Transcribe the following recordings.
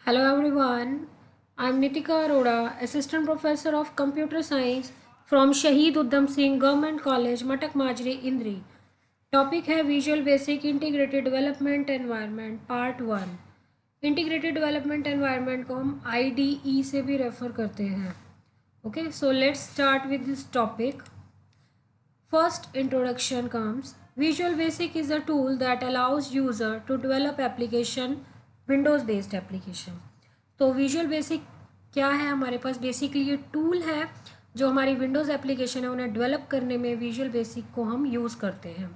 Hello everyone, I am Nitika Arora, Assistant Professor of Computer Science from Shaheed Udham Singh Government College, Matak Majri, Indri. Topic है visual basic integrated development environment part 1। Integrated development environment को हम IDE से भी refer करते हैं। Okay, so let's start with this topic. First introduction comes. Visual Basic is a tool that allows user to develop application, Windows based application. तो Visual Basic क्या है हमारे पास? बेसिकली ये टूल है जो हमारी विंडोज़ एप्लीकेशन है उन्हें डेवलप करने में विजुअल बेसिक को हम यूज़ करते हैं।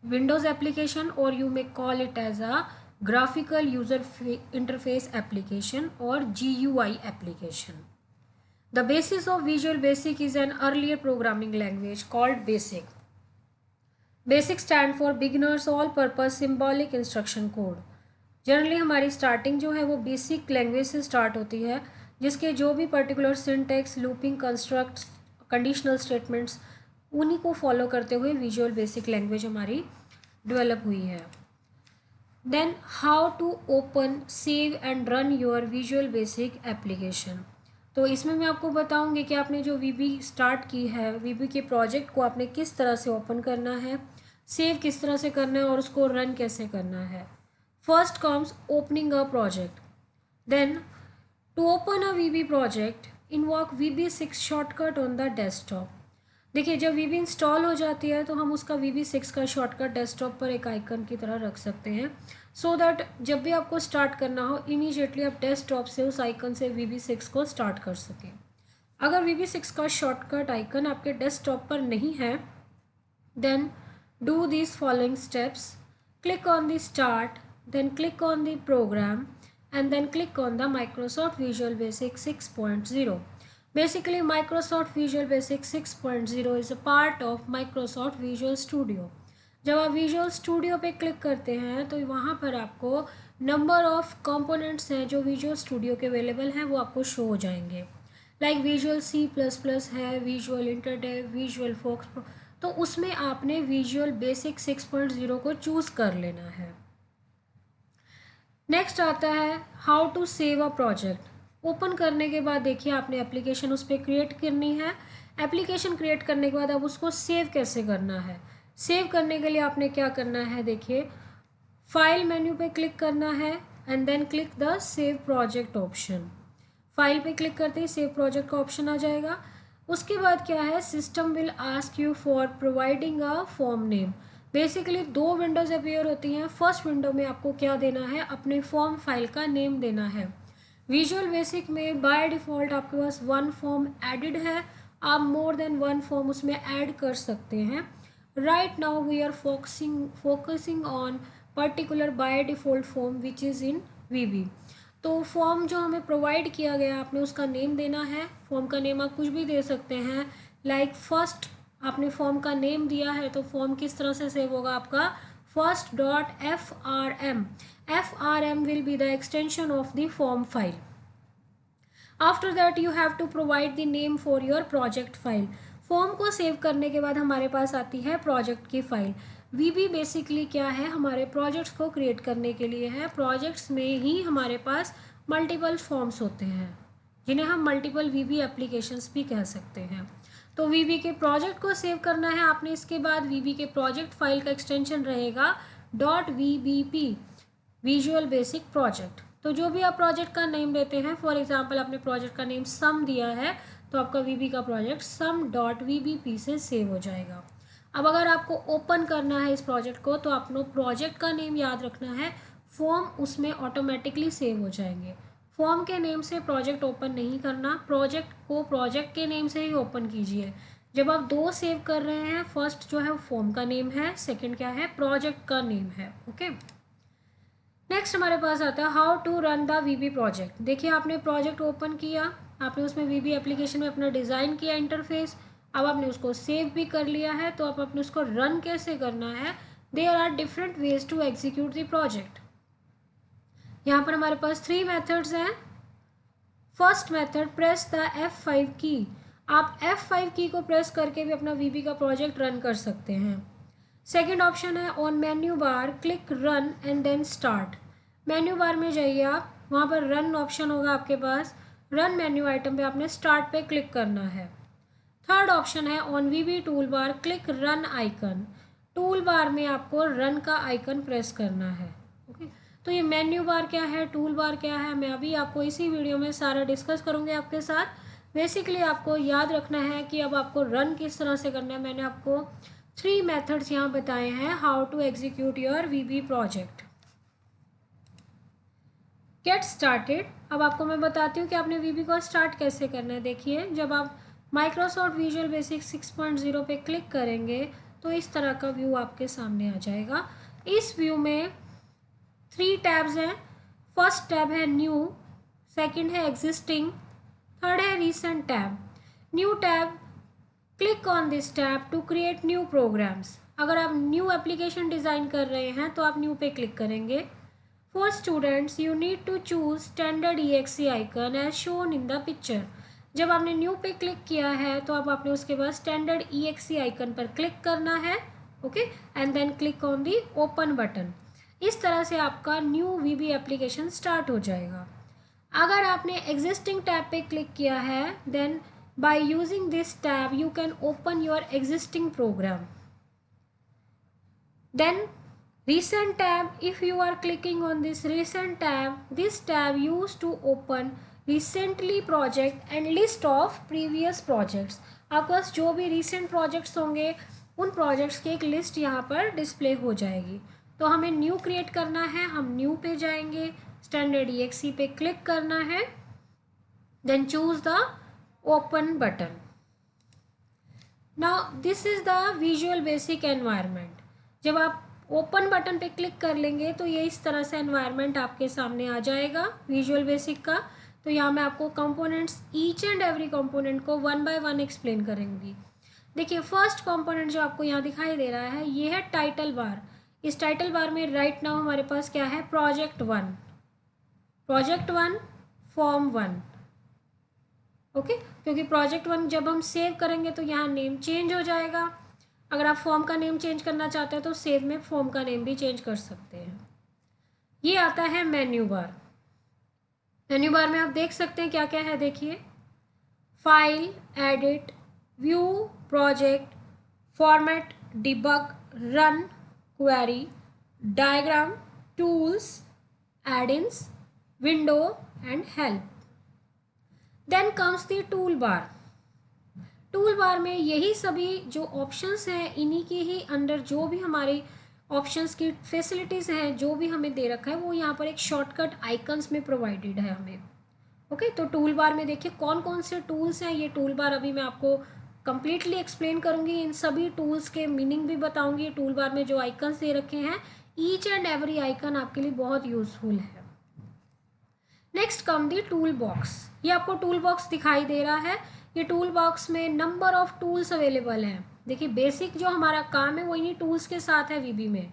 विंडोज़ एप्लीकेशन और you may call it as a graphical user interface application और GUI application. The basis of Visual Basic is an earlier programming language called BASIC. BASIC stand for Beginners All Purpose Symbolic Instruction Code. Generally हमारी starting जो है वो basic language से start होती है, जिसके जो भी particular syntax, looping, constructs, conditional statements, उन्हीं को फॉलो करते हुए विजुअल बेसिक लैंग्वेज हमारी डेवलप हुई है। Then how to open, save and run your Visual Basic application. तो इसमें मैं आपको बताऊंगी कि आपने जो वीबी स्टार्ट की है, वीबी के प्रोजेक्ट को आपने किस तरह से ओपन करना है, सेव किस तरह से करना है और उसको रन कैसे करना है। First comes opening a project. Then to open a VB project invoke VB6 shortcut on the desktop. देखिए, जब वीबी इंस्टॉल हो जाती है तो हम उसका VB6 का शॉर्टकट डेस्कटॉप पर एक आइकन की तरह रख सकते हैं, सो दैट जब भी आपको स्टार्ट करना हो इमीडिएटली आप डेस्कटॉप से उस आइकन से VB6 को स्टार्ट कर सकें। अगर VB6 का शॉर्टकट आइकन आपके डेस्कटॉप पर नहीं है, then do this following steps. Click on the start, then click on the program and then click on the Microsoft Visual Basic 6.0. Basically, Microsoft Visual Basic 6.0 is a part of Microsoft Visual Studio. जब आप Visual Studio पे click करते हैं तो वहाँ पर आपको number of components हैं जो Visual Studio के अवेलेबल हैं वो आपको शो हो जाएंगे। लाइक Visual C++ है, Visual Interactive, Visual Fox Pro, तो उसमें आपने Visual Basic 6.0 को चूज़ कर लेना है। नेक्स्ट आता है how to save a project. Open करने के बाद देखिए आपने एप्लीकेशन उस पर क्रिएट करनी है। एप्लीकेशन क्रिएट करने के बाद अब उसको सेव कैसे करना है। सेव करने के लिए आपने क्या करना है, देखिए फाइल मेन्यू पे क्लिक करना है and then click the save project option. File पे क्लिक करते ही सेव प्रोजेक्ट का ऑप्शन आ जाएगा। उसके बाद क्या है, system will ask you for providing a form name. Basically दो विंडोज़ अपीयर होती हैं। फर्स्ट विंडो में आपको क्या देना है, अपने फॉर्म फाइल का नेम देना है। विजुअल बेसिक में बाय डिफ़ॉल्ट आपके पास वन फॉर्म एडिड है, आप मोर देन वन फॉर्म उसमें ऐड कर सकते हैं। Right now we are focusing on particular by default form which is in VB. तो फॉर्म जो हमें प्रोवाइड किया गया आपने उसका नेम देना है। फॉर्म का नेम आप कुछ भी दे सकते हैं, लाइक फर्स्ट आपने फॉर्म का नेम दिया है तो फॉर्म किस तरह से सेव होगा आपका, first.frm। frm will be the extension of the form file. After that you have to provide the name for your project file. Form को सेव करने के बाद हमारे पास आती है प्रोजेक्ट की फाइल। वीबी बेसिकली क्या है, हमारे प्रोजेक्ट्स को क्रिएट करने के लिए है। प्रोजेक्ट्स में ही हमारे पास मल्टीपल फॉर्म्स होते हैं जिन्हें हम मल्टीपल वीबी एप्लीकेशंस भी कह सकते हैं। तो वीबी के प्रोजेक्ट को सेव करना है आपने। इसके बाद वीबी के प्रोजेक्ट फाइल का एक्सटेंशन रहेगा .vbp, विजुअल बेसिक प्रोजेक्ट। तो जो भी आप प्रोजेक्ट का नेम देते हैं, फॉर एग्जांपल आपने प्रोजेक्ट का नेम सम दिया है तो आपका वीबी का प्रोजेक्ट sum.vbp से सेव हो जाएगा। अब अगर आपको ओपन करना है इस प्रोजेक्ट को तो आपको प्रोजेक्ट का नेम याद रखना है, फॉर्म उसमें ऑटोमेटिकली सेव हो जाएंगे। फॉर्म के नेम से प्रोजेक्ट ओपन नहीं करना, प्रोजेक्ट को प्रोजेक्ट के नेम से ही ओपन कीजिए। जब आप दो सेव कर रहे हैं, फर्स्ट जो है वो फॉर्म का नेम है, सेकंड क्या है, प्रोजेक्ट का नेम है। ओके, नेक्स्ट हमारे पास आता है how to run the VB project. देखिए आपने प्रोजेक्ट ओपन किया, आपने उसमें वीबी एप्लीकेशन में अपना डिज़ाइन किया इंटरफेस, अब आपने उसको सेव भी कर लिया है, तो अब आपने उसको रन कैसे करना है। There are different ways to execute the project. यहाँ पर हमारे पास 3 मेथड्स हैं। First method, press the F5 key. आप F5 की को प्रेस करके भी अपना वीबी का प्रोजेक्ट रन कर सकते हैं। सेकेंड ऑप्शन है on menu bar click run and then start. Menu bar में जाइए आप, वहाँ पर रन ऑप्शन होगा आपके पास। रन मेन्यू आइटम पे आपने स्टार्ट पे क्लिक करना है। थर्ड ऑप्शन है on VB tool bar click run icon. Tool bar में आपको रन का आइकन प्रेस करना है। ओके, तो ये मेन्यू बार क्या है, टूल बार क्या है, मैं अभी आपको इसी वीडियो में सारा डिस्कस करूँगी आपके साथ। बेसिकली आपको याद रखना है कि अब आपको रन किस तरह से करना है। मैंने आपको 3 मेथड्स यहाँ बताए हैं how to execute your VB project. Get started. अब आपको मैं बताती हूँ कि आपने वीबी को स्टार्ट कैसे करना है। देखिए, जब आप माइक्रोसॉफ्ट विजुअल बेसिक 6.0 पे क्लिक करेंगे तो इस तरह का व्यू आपके सामने आ जाएगा। इस व्यू में 3 टैब्स हैं। फर्स्ट टैब है न्यू, सेकंड है एग्जिस्टिंग, थर्ड है recent tab. New tab, click on this tab to create new programs. अगर आप न्यू एप्लीकेशन डिज़ाइन कर रहे हैं तो आप न्यू पे क्लिक करेंगे। For students, you need to choose standard exe icon as shown in the picture. जब आपने न्यू पे क्लिक किया है तो अब आपने उसके बाद स्टैंडर्ड exe आइकन पर क्लिक करना है। Okay, and then click on the open button. इस तरह से आपका न्यू वीबी एप्लीकेशन स्टार्ट हो जाएगा। अगर आपने एग्जिस्टिंग टैब पे क्लिक किया है then by using this tab you can open your existing program. Then recent tab, if you are clicking on this recent tab, this tab used to open recently project and list of previous projects. आपके पास जो भी recent projects होंगे उन projects की एक list यहाँ पर display हो जाएगी। तो हमें new create करना है, हम new पे जाएंगे, standard exe पे click करना है, then choose the open button. Now this is the Visual Basic environment. जब आप ओपन बटन पे क्लिक कर लेंगे तो ये इस तरह से एनवायरनमेंट आपके सामने आ जाएगा विजुअल बेसिक का। तो यहाँ मैं आपको components each and every component को 1 बाय 1 एक्सप्लेन करेंगी। देखिए, फर्स्ट कंपोनेंट जो आपको यहाँ दिखाई दे रहा है ये है टाइटल बार। इस टाइटल बार में राइट नाउ हमारे पास क्या है, प्रोजेक्ट 1, प्रोजेक्ट 1, फॉर्म 1। ओके, क्योंकि प्रोजेक्ट 1 जब हम सेव करेंगे तो यहाँ नेम चेंज हो जाएगा। अगर आप फॉर्म का नेम चेंज करना चाहते हैं तो सेव में फॉर्म का नेम भी चेंज कर सकते हैं। ये आता है मेन्यू बार। मेन्यू बार में आप देख सकते हैं क्या क्या है। देखिए, file, edit, view, project, format, debug, run, query, diagram, tools, add ins, window and help. Then comes the tool bar. Tool bar में यही सभी जो ऑप्शंस हैं इन्हीं के ही अंडर जो भी हमारी ऑप्शंस की फैसिलिटीज़ हैं जो भी हमें दे रखा है वो यहाँ पर एक शॉर्टकट आइकन्स में प्रोवाइडेड है हमें। ओके, तो टूल बार में देखिए कौन कौन से टूल्स हैं। ये टूल बार अभी मैं आपको कंप्लीटली एक्सप्लेन करूँगी, इन सभी टूल्स के मीनिंग भी बताऊँगी। टूल बार में जो आइकन्स दे रखे हैं ईच एंड एवरी आइकन आपके लिए बहुत यूजफुल है। नेक्स्ट कम दी टूल बॉक्स। ये आपको टूल बॉक्स दिखाई दे रहा है। ये टूल बॉक्स में नंबर ऑफ टूल्स अवेलेबल हैं। देखिए, बेसिक जो हमारा काम है वो इन्हीं टूल्स के साथ है वीबी में।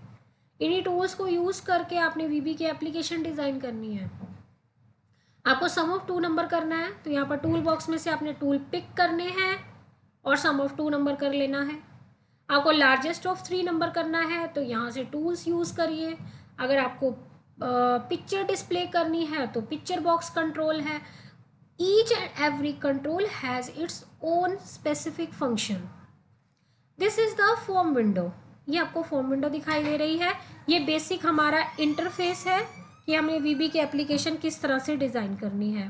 इन्हीं टूल्स को यूज़ करके आपने वीबी की एप्लीकेशन डिज़ाइन करनी है। आपको सम ऑफ 2 नंबर करना है तो यहाँ पर टूल बॉक्स में से आपने टूल पिक करने हैं और सम ऑफ 2 नंबर कर लेना है। आपको लार्जेस्ट ऑफ 3 नंबर करना है तो यहाँ से टूल्स यूज़ करिए। अगर आपको पिक्चर डिस्प्ले करनी है तो पिक्चर बॉक्स कंट्रोल है। Each and every control has its own specific function. This is the form window. ये आपको फॉर्म विंडो दिखाई दे रही है। ये बेसिक हमारा इंटरफेस है कि हमें वीबी की एप्लीकेशन किस तरह से डिज़ाइन करनी है।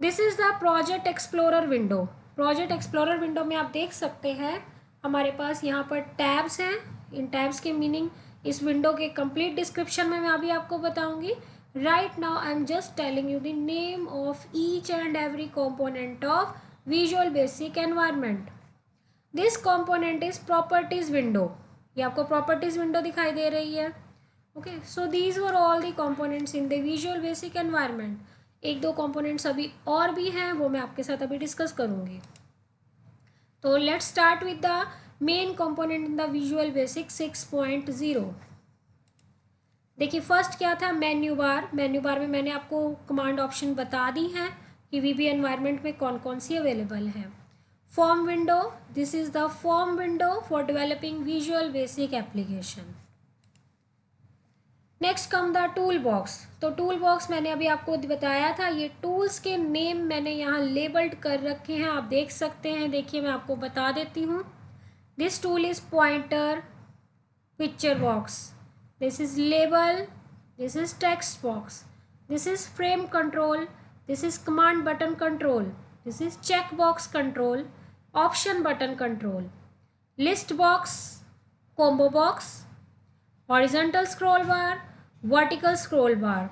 This is the project explorer window. Project explorer window में आप देख सकते हैं हमारे पास यहाँ पर टैब्स हैं। इन टैब्स के मीनिंग इस विंडो के कंप्लीट डिस्क्रिप्शन में मैं अभी आपको बताऊंगी। Right now I'm just telling you the name of each and every component of Visual Basic environment. This component is properties window. ये आपको properties window दिखाई दे रही है। Okay, so these were all the components in the Visual Basic environment. एक दो components अभी और भी हैं वो मैं आपके साथ अभी डिस्कस करूँगी। तो let's start with the main component in the Visual Basic 6.0. देखिए, फर्स्ट क्या था, मेन्यू बार। मेन्यू बार में मैंने आपको कमांड ऑप्शन बता दी हैं कि वीबी एनवायरनमेंट में कौन कौन सी अवेलेबल है। Form window, this is the form window for developing visual Basic application. Next come the tool box. तो टूल बॉक्स मैंने अभी आपको बताया था, ये टूल्स के नेम मैंने यहाँ लेबल्ड कर रखे हैं, आप देख सकते हैं। देखिए मैं आपको बता देती हूँ। This tool is pointer picture box, this is label, this is text box, this is frame control, this is command button control, this is checkbox control, option button control, list box, combo box, horizontal scroll bar, vertical scroll bar,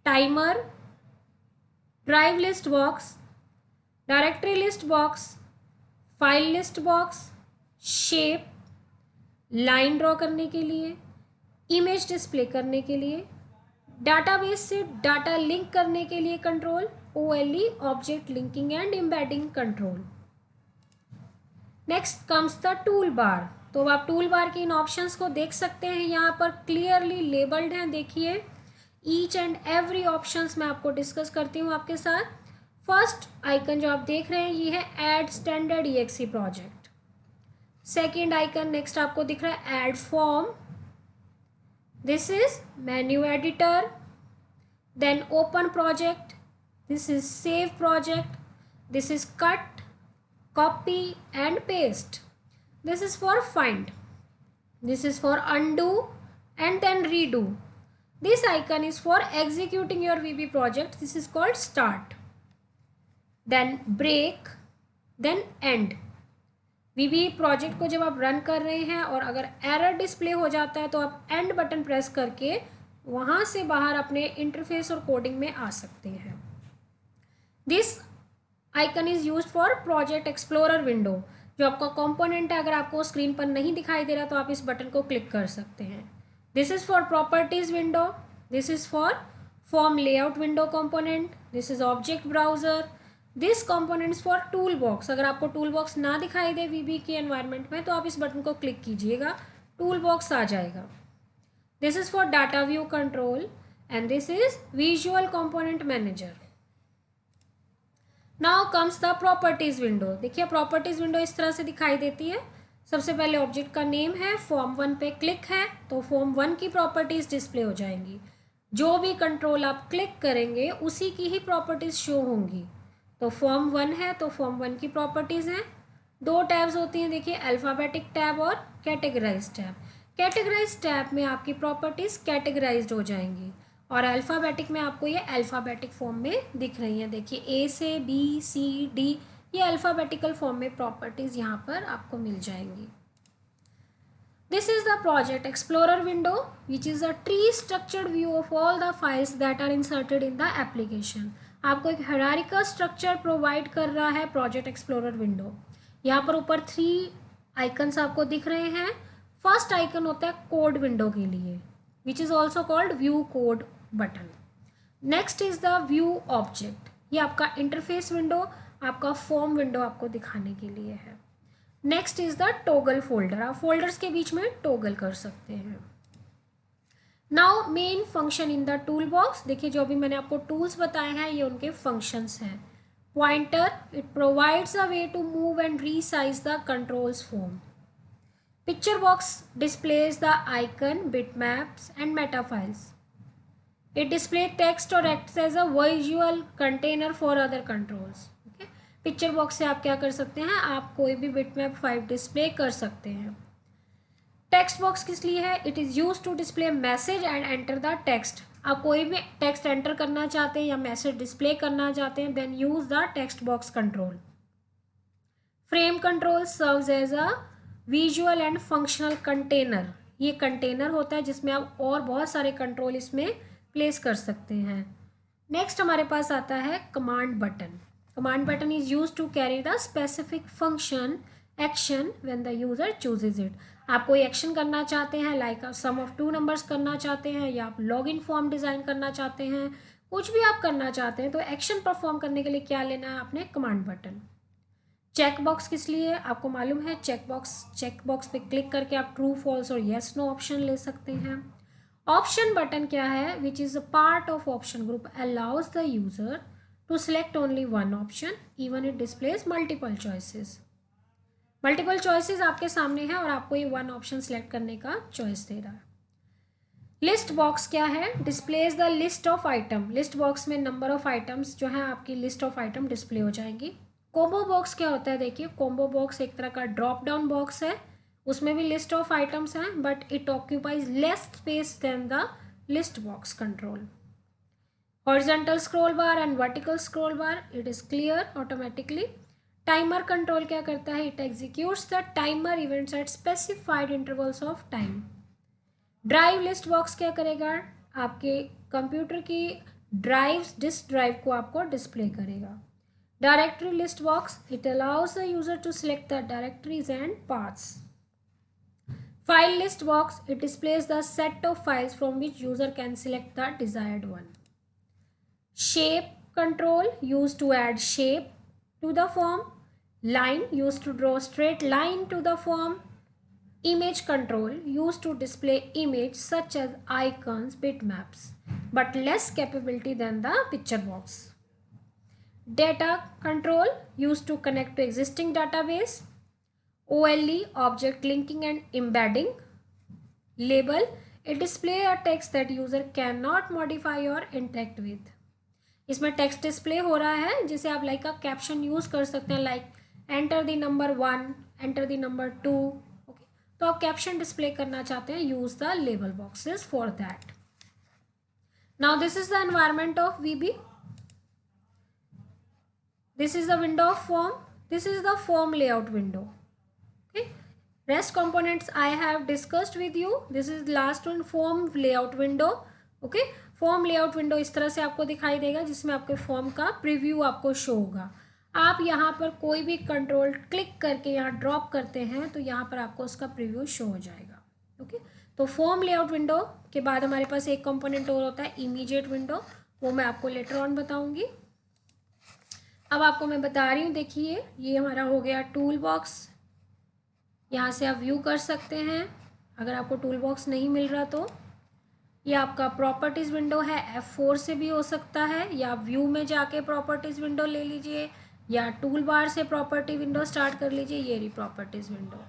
timer, drive list box, directory list box, file list box, shape, line draw करने के लिए, image display करने के लिए, database से data link करने के लिए control, OLE object linking and embedding control. Next comes the tool बार। तो आप टूल बार के इन ऑप्शंस को देख सकते हैं, यहाँ पर क्लियरली लेबल्ड हैं। देखिए ईच एंड एवरी ऑप्शंस मैं आपको डिस्कस करती हूँ आपके साथ। फर्स्ट आइकन जो आप देख रहे हैं ये है add standard EXE project. Second icon next आपको दिख रहा है add form, this is menu editor, then open project, this is save project, this is cut, copy and paste, this is for find, this is for undo and then redo. This icon is for executing your VB project, this is called start, then break, then end। VB project को जब आप run कर रहे हैं और अगर error display हो जाता है तो आप एंड बटन प्रेस करके वहाँ से बाहर अपने इंटरफेस और कोडिंग में आ सकते हैं। This icon is used for project explorer window. जो आपका कंपोनेंट है अगर आपको स्क्रीन पर नहीं दिखाई दे रहा तो आप इस बटन को क्लिक कर सकते हैं। This is for properties window, this is for form layout window component, this is object browser, this components for tool box. अगर आपको टूल बॉक्स ना दिखाई दे VB के एनवायरनमेंट में तो आप इस बटन को क्लिक कीजिएगा, टूल बॉक्स आ जाएगा। This is for data view control and this is visual component manager. Now comes the properties window. देखिए प्रॉपर्टीज विंडो इस तरह से दिखाई देती है। सबसे पहले ऑब्जेक्ट का नेम है, फॉर्म 1 पे क्लिक है तो फॉर्म 1 की प्रॉपर्टीज डिस्प्ले हो जाएंगी। जो भी कंट्रोल आप क्लिक करेंगे उसी की ही प्रॉपर्टीज शो होंगी। तो फॉर्म 1 है तो फॉर्म 1 की प्रॉपर्टीज़ हैं। 2 टैब्स होती हैं, देखिए अल्फ़ाबेटिक टैब और कैटेगराइज टैब। कैटेगराइज टैब में आपकी प्रॉपर्टीज़ कैटेगराइज्ड हो जाएंगी और अल्फ़ाबेटिक में आपको ये अल्फ़ाबेटिक फॉर्म में दिख रही हैं। देखिए A से B C D ये अल्फ़ाबेटिकल फॉर्म में प्रॉपर्टीज़ यहाँ पर आपको मिल जाएंगी। This is the project explorer window which is a tree structured view of all the files that are inserted in the application। आपको एक हायरार्किकल स्ट्रक्चर प्रोवाइड कर रहा है प्रोजेक्ट एक्सप्लोरर विंडो। यहाँ पर ऊपर 3 आइकन्स आपको दिख रहे हैं। फर्स्ट आइकन होता है कोड विंडो के लिए which is also called view code button. Next is the view object, ये आपका इंटरफेस विंडो, आपका फॉर्म विंडो आपको दिखाने के लिए है। Next is the toggle folder, आप फोल्डर्स के बीच में टॉगल कर सकते हैं। Now main function in the tool box. देखिए जो अभी मैंने आपको टूल्स बताए हैं ये उनके फंक्शंस हैं। Pointer, it provides a way to move and resize the controls form. Picture box displays the icon, bitmaps and meta files. It display text और acts as a visual container for other controls. Picture box से आप क्या कर सकते हैं, आप कोई भी बिटमैप फाइल डिस्प्ले कर सकते हैं। टेक्स्ट बॉक्स किस लिए है, it is use to display message and enter the text. आप कोई भी टेक्स्ट एंटर करना चाहते हैं या मैसेज डिस्प्ले करना चाहते हैं then use the text box control. Frame control serves as a visual and functional container. ये कंटेनर होता है जिसमें आप और बहुत सारे कंट्रोल इसमें प्लेस कर सकते हैं। नेक्स्ट हमारे पास आता है command button. Command button is used to carry the specific function action when the user chooses it। आप कोई एक्शन करना चाहते हैं लाइक सम ऑफ 2 नंबर्स करना चाहते हैं या आप लॉगिन फॉर्म डिज़ाइन करना चाहते हैं, कुछ भी आप करना चाहते हैं तो एक्शन परफॉर्म करने के लिए क्या लेना है आपने, कमांड बटन। चेक बॉक्स किस लिए, आपको मालूम है चेक बॉक्स पे क्लिक करके आप ट्रू फॉल्स और येस नो ऑप्शन ले सकते हैं। ऑप्शन बटन क्या है, which is a part of option group, allows the user to select only one option even it displays multiple choices। Multiple choices आपके सामने है और आपको ये 1 ऑप्शन सेलेक्ट करने का चॉइस दे रहा है। लिस्ट बॉक्स क्या है? Displays the list of item. List box में नंबर ऑफ आइटम्स जो है आपकी लिस्ट ऑफ आइटम डिस्प्ले हो जाएंगी। कॉम्बो बॉक्स क्या होता है? देखिए, कॉम्बो बॉक्स एक तरह का ड्रॉप डाउन बॉक्स है, उसमें भी लिस्ट ऑफ आइटम्स हैं, but it occupies less space than the list box control. Horizontal scroll bar and vertical scroll bar, it is clear automatically. Timer control क्या करता है? It executes the timer events at specified intervals of time. Drive list box क्या करेगा? आपके computer की drives, disk drive को आपको display करेगा। Directory list box, it allows the user to select the directories and paths. File list box, it displays the set of files from which user can select the desired one. Shape control, used to add shape to the form. Line, used to draw straight line to the form. Image control, used to display image such as icons, bitmaps, but less capability than the picture box. Data control, used to connect to existing database. OLE, object linking and embedding. Label, it display a text that user cannot modify or interact with. इसमें text display हो रहा है जिसे आप like का caption use कर सकते हैं, like enter the number 1, enter the number 2। Okay, तो आप कैप्शन डिस्प्ले करना चाहते हैं, use the label boxes for that. Now this is the environment of VB. This is the window of form, this is the form layout window. Okay, rest components I have discussed with you. This is last one, form layout window. Okay, form layout window इस तरह से आपको दिखाई देगा, जिसमें आपके form का preview आपको शो होगा। आप यहाँ पर कोई भी कंट्रोल क्लिक करके यहाँ ड्रॉप करते हैं तो यहाँ पर आपको उसका प्रीव्यू शो हो जाएगा। ओके, तो फॉर्म लेआउट विंडो के बाद हमारे पास एक कंपोनेंट और होता है इमीडिएट विंडो, वो मैं आपको लेटर ऑन बताऊंगी। अब आपको मैं बता रही हूँ, देखिए ये हमारा हो गया टूल बॉक्स। यहाँ से आप व्यू कर सकते हैं अगर आपको टूल बॉक्स नहीं मिल रहा तो। ये आपका प्रॉपर्टीज़ विंडो है, F4 से भी हो सकता है, या व्यू में जाके प्रॉपर्टीज़ विंडो ले लीजिए, या टूल बार से प्रॉपर्टी विंडो स्टार्ट कर लीजिए। ये रही properties window.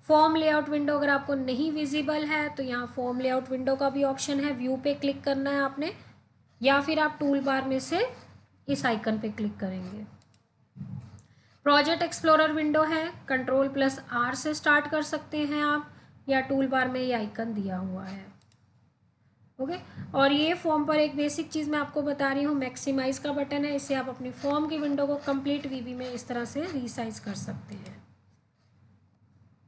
Form layout window अगर आपको नहीं विजिबल है तो यहाँ फॉर्म लेआउट विंडो का भी ऑप्शन है, व्यू पे क्लिक करना है आपने, या फिर आप टूल बार में से इस आइकन पे क्लिक करेंगे। प्रोजेक्ट एक्सप्लोरर विंडो है, Ctrl+R से स्टार्ट कर सकते हैं आप, या टूल बार में ये आइकन दिया हुआ है। ओके, और ये फॉर्म पर एक बेसिक चीज़ मैं आपको बता रही हूँ, मैक्सिमाइज का बटन है, इससे आप अपनी फॉर्म की विंडो को कंप्लीट वीबी में इस तरह से रीसाइज कर सकते हैं।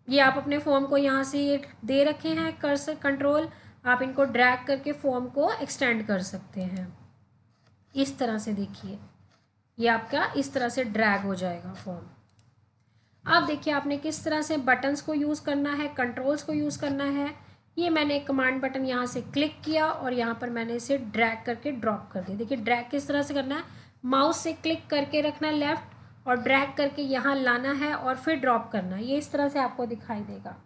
ये आप अपने फॉर्म को यहाँ से ये दे रखे हैं कर्सर कंट्रोल, आप इनको ड्रैग करके फॉर्म को एक्सटेंड कर सकते हैं इस तरह से। देखिए ये आपका इस तरह से ड्रैग हो जाएगा फॉर्म। अब देखिए आपने किस तरह से बटन्स को यूज़ करना है, कंट्रोल्स को यूज़ करना है। ये मैंने एक कमांड बटन यहाँ से क्लिक किया और यहाँ पर मैंने इसे ड्रैग करके ड्रॉप कर दिया। देखिए ड्रैग किस तरह से करना है, माउस से क्लिक करके रखना है लेफ्ट और ड्रैग करके यहाँ लाना है और फिर ड्रॉप करना है। ये इस तरह से आपको दिखाई देगा।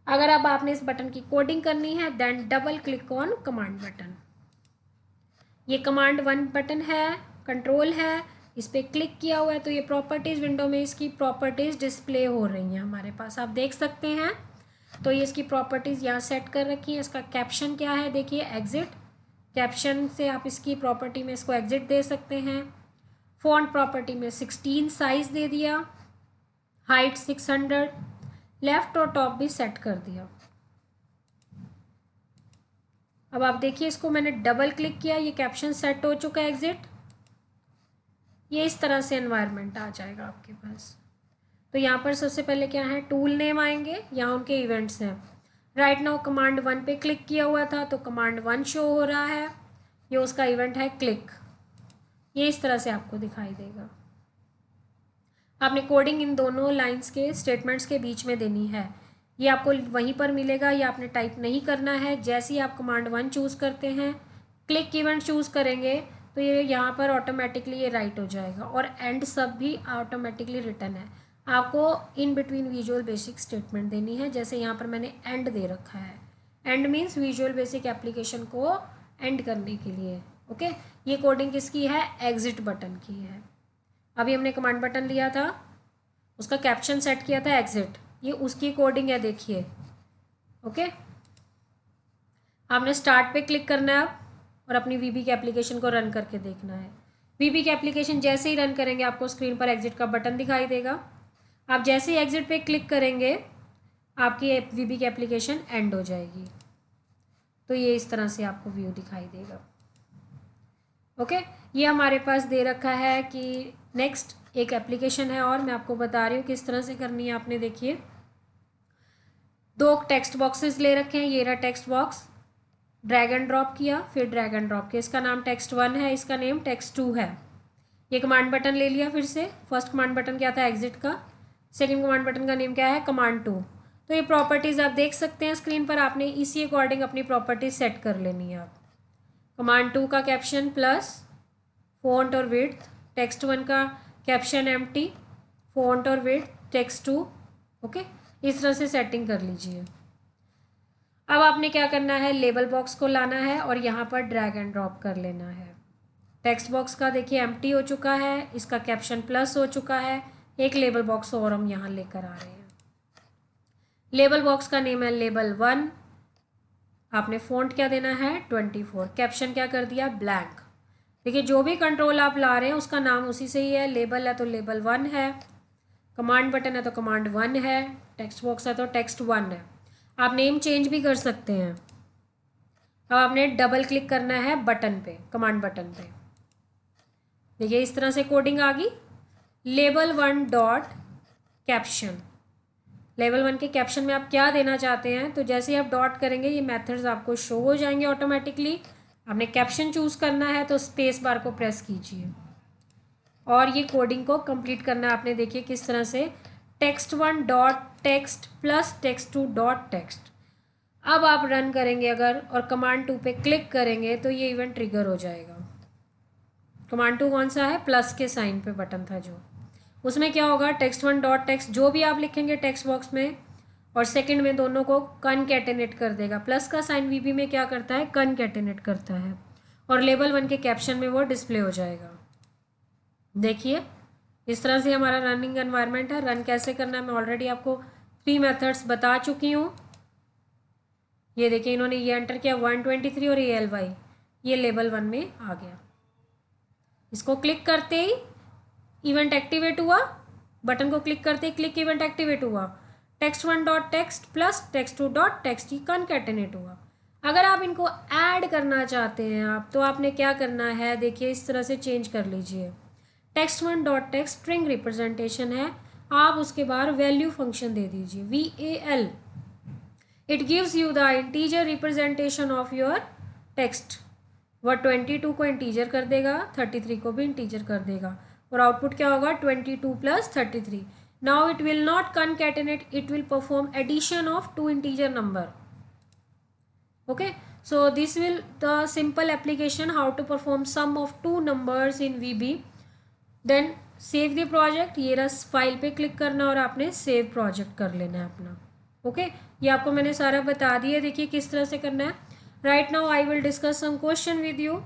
अगर अब आपने इस बटन की कोडिंग करनी है then double click on command button. ये कमांड 1 बटन है, कंट्रोल है, इस पर क्लिक किया हुआ है तो ये प्रॉपर्टीज़ विंडो में इसकी प्रॉपर्टीज़ डिस्प्ले हो रही हैं हमारे पास, आप देख सकते हैं। तो ये इसकी प्रॉपर्टीज़ यहाँ सेट कर रखी है। इसका कैप्शन क्या है, देखिए एग्जिट, कैप्शन से आप इसकी प्रॉपर्टी में इसको एग्जिट दे सकते हैं। फॉन्ट प्रॉपर्टी में 16 साइज़ दे दिया, हाइट 600, लेफ़्ट और टॉप भी सेट कर दिया। अब आप देखिए इसको मैंने डबल क्लिक किया, ये कैप्शन सेट हो चुका है एग्जिट। ये इस तरह से एनवायरनमेंट आ जाएगा आपके पास। तो यहाँ पर सबसे पहले क्या है, टूल नेम आएंगे, यहाँ उनके इवेंट्स हैं। राइट नाउ कमांड 1 पे क्लिक किया हुआ था तो कमांड 1 शो हो रहा है, ये उसका इवेंट है क्लिक। ये इस तरह से आपको दिखाई देगा। आपने कोडिंग इन दोनों लाइंस के स्टेटमेंट्स के बीच में देनी है, ये आपको वहीं पर मिलेगा, ये आपने टाइप नहीं करना है। जैसे ही आप कमांड 1 चूज़ करते हैं, क्लिक इवेंट चूज़ करेंगे तो ये यहाँ पर ऑटोमेटिकली ये राइट हो जाएगा और एंड सब भी ऑटोमेटिकली रिटर्न है। आपको in between visual basic statement देनी है, जैसे यहाँ पर मैंने एंड दे रखा है। And means visual Basic application को एंड करने के लिए। ओके, ये कोडिंग किसकी है, एग्जिट बटन की है। अभी हमने कमांड बटन लिया था, उसका कैप्शन सेट किया था एग्जिट, ये उसकी कोडिंग है, देखिए। ओके, आपने स्टार्ट पे क्लिक करना है अब और अपनी वीबी के एप्लीकेशन को रन करके देखना है। वीबी के एप्लीकेशन जैसे ही रन करेंगे आपको स्क्रीन पर एग्जिट का बटन दिखाई देगा। आप जैसे ही एग्जिट पे क्लिक करेंगे आपकी वीबी की एप्लीकेशन एंड हो जाएगी। तो ये इस तरह से आपको व्यू दिखाई देगा। ओके, ये हमारे पास दे रखा है कि नेक्स्ट एक एप्लीकेशन है और मैं आपको बता रही हूँ किस तरह से करनी है। आपने देखिए 2 टेक्स्ट बॉक्सेस ले रखे हैं, ये रहा text box, drag and drop किया, फिर ड्रैग एंड ड्रॉप किया। इसका नाम text1 है, इसका नेम text2 है। ये कमांड बटन ले लिया फिर से। फर्स्ट कमांड बटन क्या था, एग्जिट का। सेकंड कमांड बटन का नेम क्या है, command2। तो ये प्रॉपर्टीज़ आप देख सकते हैं स्क्रीन पर, आपने इसी अकॉर्डिंग अपनी प्रॉपर्टीज सेट कर लेनी है। आप command2 का कैप्शन प्लस फॉन्ट और विड्थ, text1 का कैप्शन एम्प्टी, फॉन्ट और विड्थ, text2। ओके, इस तरह से सेटिंग कर लीजिए। अब आपने क्या करना है, लेबल बॉक्स को लाना है और यहाँ पर ड्रैग एंड ड्रॉप कर लेना है। टेक्स्ट बॉक्स का देखिए एम्प्टी हो चुका है, इसका कैप्शन प्लस हो चुका है, एक लेबल बॉक्स और हम यहाँ लेकर आ रहे हैं। लेबल बॉक्स का नेम है label1। आपने फ़ॉन्ट क्या देना है 24, कैप्शन क्या कर दिया ब्लैंक। देखिए जो भी कंट्रोल आप ला रहे हैं उसका नाम उसी से ही है, लेबल है तो label1 है, कमांड बटन है तो command1 है, टेक्स्ट बॉक्स है तो text1 है। आप नेम चेंज भी कर सकते हैं। अब आपने डबल क्लिक करना है बटन पे, कमांड बटन पे। देखिए इस तरह से कोडिंग आ गई, label1 डॉट कैप्शन। label1 के कैप्शन में आप क्या देना चाहते हैं, तो जैसे ही आप डॉट करेंगे ये मेथड्स आपको शो हो जाएंगे ऑटोमेटिकली। आपने कैप्शन चूज करना है तो स्पेस बार को प्रेस कीजिए और ये कोडिंग को कंप्लीट करना है आपने। देखिए किस तरह से text1 dot text plus text2 dot text. अब आप रन करेंगे अगर और command2 पे क्लिक करेंगे तो ये इवेंट ट्रिगर हो जाएगा। command2 कौन सा है, प्लस के साइन पे बटन था जो, उसमें क्या होगा text1 डॉट टेक्स्ट जो भी आप लिखेंगे टेक्स्ट बॉक्स में और सेकंड में दोनों को कनकैटिनेट कर देगा। प्लस का साइन वीबी में क्या करता है, कनकैटिनेट करता है और label1 के कैप्शन में वो डिस्प्ले हो जाएगा। देखिए इस तरह से हमारा रनिंग एनवायरनमेंट है। रन कैसे करना है मैं ऑलरेडी आपको 3 मेथड्स बता चुकी हूँ। ये देखिए इन्होंने ये एंटर किया 123 और ये ly, ये label1 में आ गया। इसको क्लिक करते ही इवेंट एक्टिवेट हुआ, बटन को क्लिक करते ही क्लिक इवेंट एक्टिवेट हुआ। text1 dot text plus text2 dot text ही कनकैटिनेट हुआ। अगर आप इनको ऐड करना चाहते हैं आप तो आपने क्या करना है, देखिए इस तरह से चेंज कर लीजिए। text1 dot text string representation है, आप उसके बाद वैल्यू फंक्शन दे दीजिए val। It gives you the integer representation of your text. वह 22 को इंटीजर कर देगा, 33 को भी इंटीजर कर देगा और आउटपुट क्या होगा 22 plus 33। Now it will not concatenate, it will perform addition of 2 integer number. Okay, so this will the simple application how to perform sum of 2 numbers in VB। Then save the project, ये रस file पे click करना और आपने save project कर लेना है अपना। ओके, ये आपको मैंने सारा बता दिया, देखिए किस तरह से करना है। Right now I will discuss some question with you.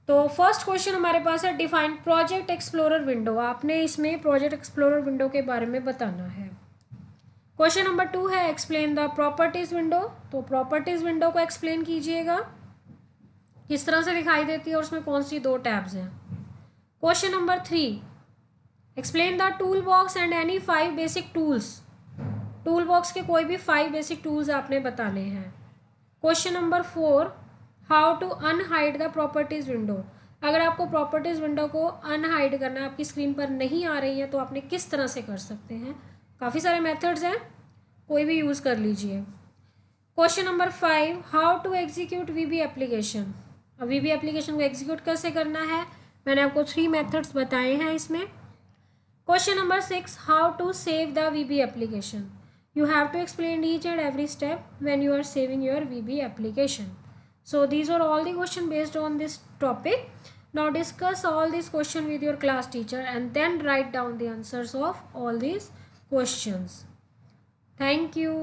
तो फर्स्ट क्वेश्चन हमारे पास है डिफाइन प्रोजेक्ट एक्सप्लोरर विंडो। आपने इसमें प्रोजेक्ट एक्सप्लोरर विंडो के बारे में बताना है। क्वेश्चन नंबर 2 है एक्सप्लेन द प्रॉपर्टीज विंडो। तो प्रॉपर्टीज विंडो को एक्सप्लेन कीजिएगा, किस तरह से दिखाई देती है और उसमें कौन सी 2 टैब्स हैं। Question number 3 explain the tool box and any 5 basic tools. Tool box के कोई भी 5 बेसिक टूल्स आपने बताने हैं। Question number 4 how to unhide the properties window. अगर आपको प्रॉपर्टीज विंडो को अनहाइड करना है, आपकी स्क्रीन पर नहीं आ रही है, तो आपने किस तरह से कर सकते हैं। काफ़ी सारे मेथड्स हैं, कोई भी यूज़ कर लीजिए। Question number 5 how to execute VB application. अब वीबी एप्लीकेशन को एग्जीक्यूट कैसे करना है, मैंने आपको 3 मेथड्स बताए हैं इसमें। Question number 6 how to save the VB application. You have to explain each and every step when you are saving your VB application. So these are all the questions based on this topic. Now discuss all these questions with your class teacher and then write down the answers of all these questions. Thank you.